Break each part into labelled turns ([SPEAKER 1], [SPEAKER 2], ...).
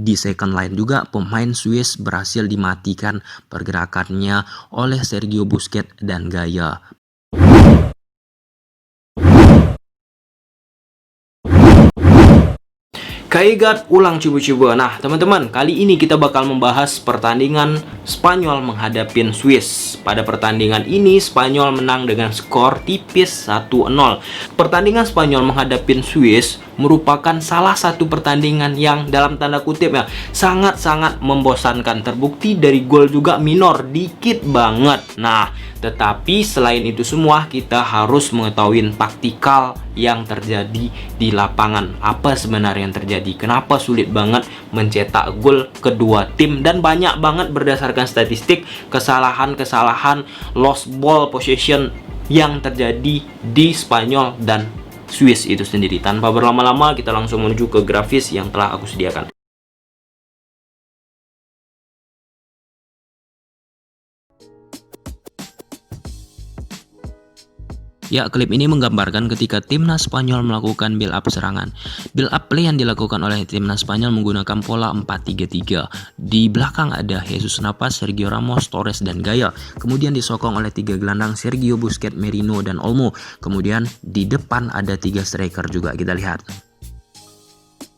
[SPEAKER 1] Di second line juga pemain Swiss berhasil dimatikan pergerakannya oleh Sergio Busquets dan Gaya. Kaigat ulang coba-coba. Nah teman-teman, kali ini kita bakal membahas pertandingan Spanyol menghadapi Swiss. Pada pertandingan ini Spanyol menang dengan skor tipis 1-0. Pertandingan Spanyol menghadapi Swiss merupakan salah satu pertandingan yang dalam tanda kutip ya sangat-sangat membosankan. Terbukti dari gol juga minor dikit banget. Nah, tetapi selain itu semua kita harus mengetahui taktikal yang terjadi di lapangan. Apa sebenarnya yang terjadi? Kenapa sulit banget mencetak gol kedua tim, dan banyak banget berdasarkan statistik kesalahan-kesalahan lost ball possession yang terjadi di Spanyol dan Swiss itu sendiri. Tanpa berlama-lama kita langsung menuju ke grafis yang telah aku sediakan. Ya, klip ini menggambarkan ketika timnas Spanyol melakukan build up serangan. Build up play yang dilakukan oleh timnas Spanyol menggunakan pola 4-3-3. Di belakang ada Jesus Navas, Sergio Ramos, Torres, dan Gaya. Kemudian disokong oleh 3 gelandang Sergio Busquets, Merino, dan Olmo. Kemudian di depan ada 3 striker juga, kita lihat.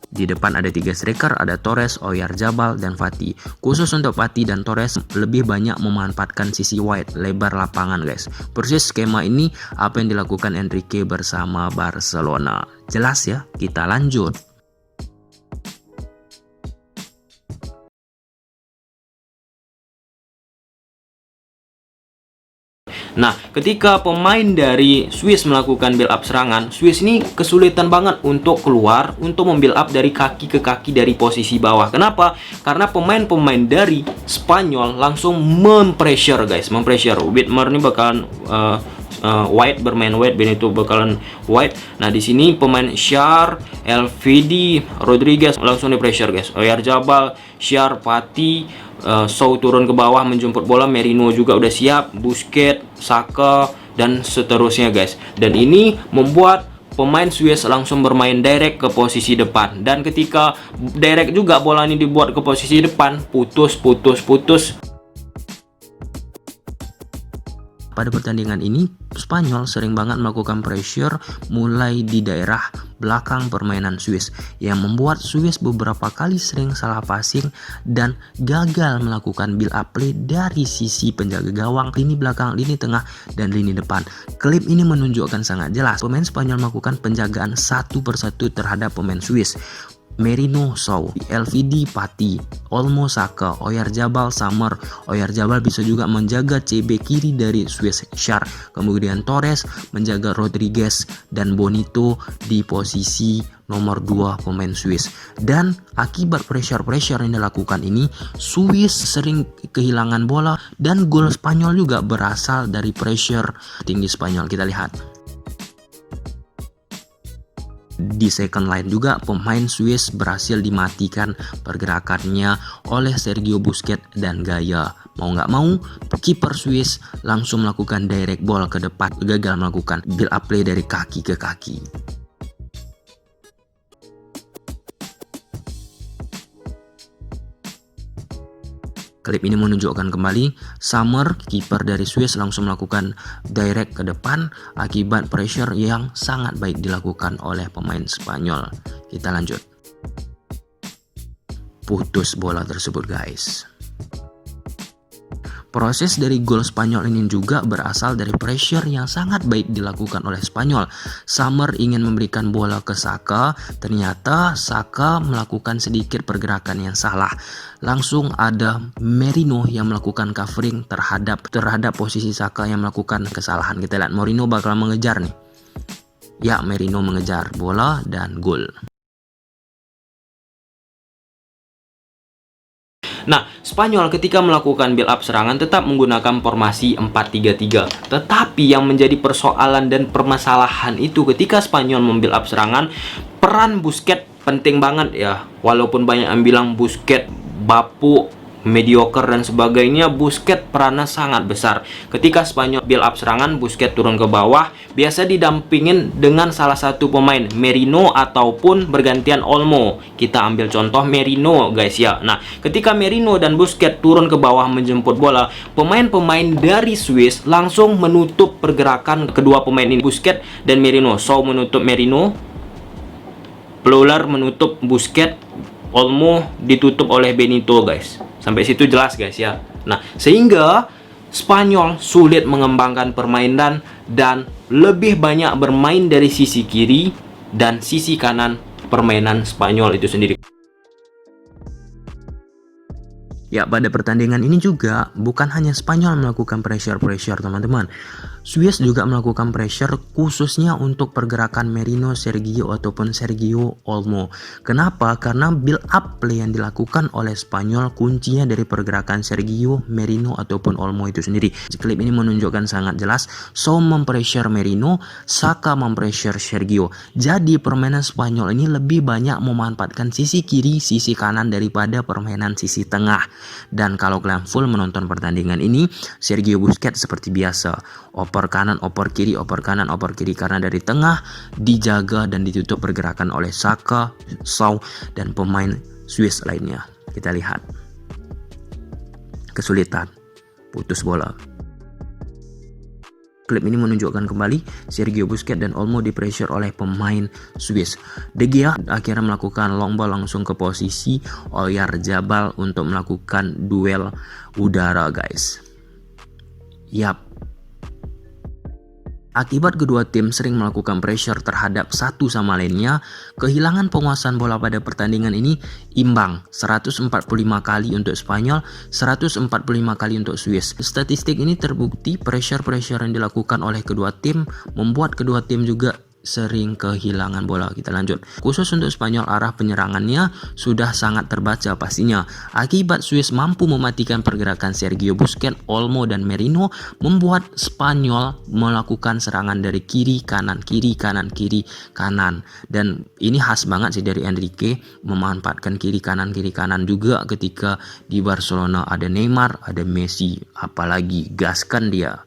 [SPEAKER 1] Di depan ada 3 striker, ada Torres, Oyarzabal, dan Fati. Khusus untuk Fati dan Torres lebih banyak memanfaatkan sisi wide, lebar lapangan guys. Persis skema ini apa yang dilakukan Enrique bersama Barcelona. Jelas ya, kita lanjut. Nah, ketika pemain dari Swiss melakukan build up serangan, Swiss ini kesulitan banget untuk keluar, untuk membuild up dari kaki ke kaki dari posisi bawah. Kenapa? Karena pemain-pemain dari Spanyol langsung mempressure guys, mempressure. Whitmer ini bakalan wide, bermain wide, Benito bakalan wide. Nah, di sini pemain Shar, LVD, Rodriguez langsung di pressure guys. Oyarzabal, Shar, Fati, Sow turun ke bawah menjemput bola, Merino juga udah siap, Busquets, Saka, dan seterusnya guys. Dan ini membuat pemain Swiss langsung bermain direct ke posisi depan. Dan ketika direct juga bola ini dibuat ke posisi depan, putus. Pada pertandingan ini, Spanyol sering banget melakukan pressure mulai di daerah belakang permainan Swiss, yang membuat Swiss beberapa kali sering salah passing dan gagal melakukan build up play dari sisi penjaga gawang, lini belakang, lini tengah, dan lini depan. Klip ini menunjukkan sangat jelas pemain Spanyol melakukan penjagaan satu persatu terhadap pemain Swiss. Merino, Sow, LVD, Fati, Olmo, Saka, Oyarzabal, Summer. Oyarzabal bisa juga menjaga CB kiri dari Swiss, Shar. Kemudian Torres menjaga Rodriguez dan Bonito di posisi nomor 2 pemain Swiss. Dan akibat pressure yang dilakukan ini, Swiss sering kehilangan bola, dan gol Spanyol juga berasal dari pressure tinggi Spanyol. Kita lihat. Di second line juga pemain Swiss berhasil dimatikan pergerakannya oleh Sergio Busquets dan Gaya. Mau nggak mau, kiper Swiss langsung melakukan direct ball ke depan, gagal melakukan build up play dari kaki ke kaki. Klip ini menunjukkan kembali Summer, kiper dari Swiss, langsung melakukan direct ke depan akibat pressure yang sangat baik dilakukan oleh pemain Spanyol. Kita lanjut. Putus bola tersebut guys. Proses dari gol Spanyol ini juga berasal dari pressure yang sangat baik dilakukan oleh Spanyol. Summer ingin memberikan bola ke Saka, ternyata Saka melakukan sedikit pergerakan yang salah. Langsung ada Merino yang melakukan covering terhadap posisi Saka yang melakukan kesalahan. Kita lihat Merino bakal mengejar nih. Ya, Merino mengejar bola dan gol. Nah, Spanyol ketika melakukan build up serangan tetap menggunakan formasi 4-3-3. Tetapi yang menjadi persoalan dan permasalahan itu ketika Spanyol membuild up serangan, peran Busquets penting banget ya. Walaupun banyak yang bilang Busquets bapuk, mediocre dan sebagainya, Busquets perannya sangat besar. Ketika Spanyol build up serangan, Busquets turun ke bawah, biasa didampingin dengan salah satu pemain, Merino ataupun bergantian Olmo. Kita ambil contoh Merino guys ya. Nah, ketika Merino dan Busquets turun ke bawah menjemput bola, pemain-pemain dari Swiss langsung menutup pergerakan kedua pemain ini, Busquets dan Merino. So menutup Merino, Ploller menutup Busquets, Olmo ditutup oleh Benito guys. Sampai situ jelas guys ya. Nah, sehingga Spanyol sulit mengembangkan permainan dan lebih banyak bermain dari sisi kiri dan sisi kanan permainan Spanyol itu sendiri. Ya, pada pertandingan ini juga bukan hanya Spanyol melakukan pressure teman-teman. Swiss juga melakukan pressure khususnya untuk pergerakan Merino, Sergio ataupun Sergio Olmo. Kenapa? Karena build up play yang dilakukan oleh Spanyol kuncinya dari pergerakan Sergio, Merino ataupun Olmo itu sendiri. Klip ini menunjukkan sangat jelas So mempressure Merino, Saka mempressure Sergio. Jadi permainan Spanyol ini lebih banyak memanfaatkan sisi kiri, sisi kanan daripada permainan sisi tengah. Dan kalau kalian full menonton pertandingan ini, Sergio Busquets seperti biasa, oper kanan, oper kiri, oper kanan, oper kiri, karena dari tengah dijaga dan ditutup pergerakan oleh Saka, Shaw, dan pemain Swiss lainnya. Kita lihat kesulitan putus bola. Klip ini menunjukkan kembali Sergio Busquets dan Olmo di pressure oleh pemain Swiss. De Gea akhirnya melakukan long ball langsung ke posisi Oyarzabal untuk melakukan duel udara guys. Yap. Akibat kedua tim sering melakukan pressure terhadap satu sama lainnya, kehilangan penguasaan bola pada pertandingan ini imbang 145 kali untuk Spanyol, 145 kali untuk Swiss. Statistik ini terbukti pressure yang dilakukan oleh kedua tim membuat kedua tim juga sering kehilangan bola. Kita lanjut. Khusus untuk Spanyol, arah penyerangannya sudah sangat terbaca pastinya. Akibat Swiss mampu mematikan pergerakan Sergio Busquets, Olmo, dan Merino, membuat Spanyol melakukan serangan dari kiri kanan, kiri kanan, kiri kanan. Dan ini khas banget sih dari Enrique, memanfaatkan kiri kanan juga ketika di Barcelona ada Neymar, ada Messi, apalagi gaskan dia.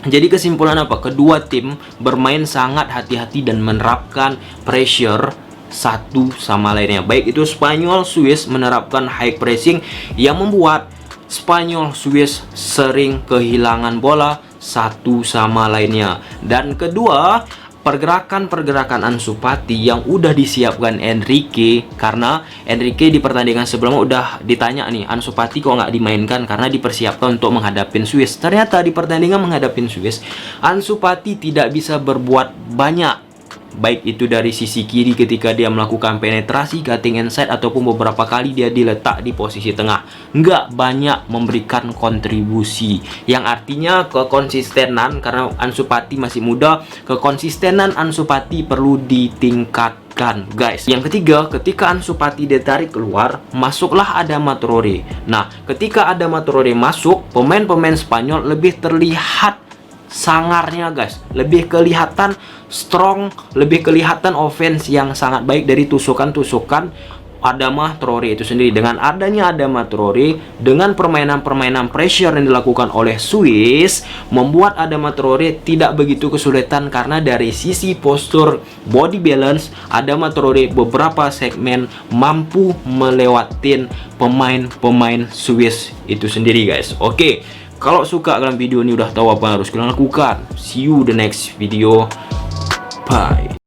[SPEAKER 1] Jadi kesimpulan apa? Kedua tim bermain sangat hati-hati dan menerapkan pressure satu sama lainnya. Baik itu Spanyol, Swiss menerapkan high pressing yang membuat Spanyol, Swiss sering kehilangan bola satu sama lainnya. Dan kedua, pergerakan Ansu Fati yang udah disiapkan Enrique, karena Enrique di pertandingan sebelumnya udah ditanya nih, Ansu Fati kok nggak dimainkan karena dipersiapkan untuk menghadapin Swiss. Ternyata di pertandingan menghadapin Swiss, Ansu Fati tidak bisa berbuat banyak, baik itu dari sisi kiri ketika dia melakukan penetrasi, cutting inside, ataupun beberapa kali dia diletak di posisi tengah. Nggak banyak memberikan kontribusi, yang artinya kekonsistenan, karena Ansu Fati masih muda, kekonsistenan Ansu Fati perlu ditingkatkan guys. Yang ketiga, ketika Ansu Fati ditarik keluar, masuklah Adama Traoré. Nah, ketika Adama Traoré masuk, pemain-pemain Spanyol lebih terlihat sangarnya guys, lebih kelihatan strong, lebih kelihatan offense yang sangat baik dari tusukan-tusukan Adama Traoré itu sendiri. Dengan adanya Adama Traoré, dengan permainan pressure yang dilakukan oleh Swiss, membuat Adama Traoré tidak begitu kesulitan, karena dari sisi postur body balance, Adama Traoré beberapa segmen mampu melewatin pemain Swiss itu sendiri guys. Oke. Kalau suka kalian video ini, udah tahu apa yang harus kalian lakukan. See you the next video. Bye.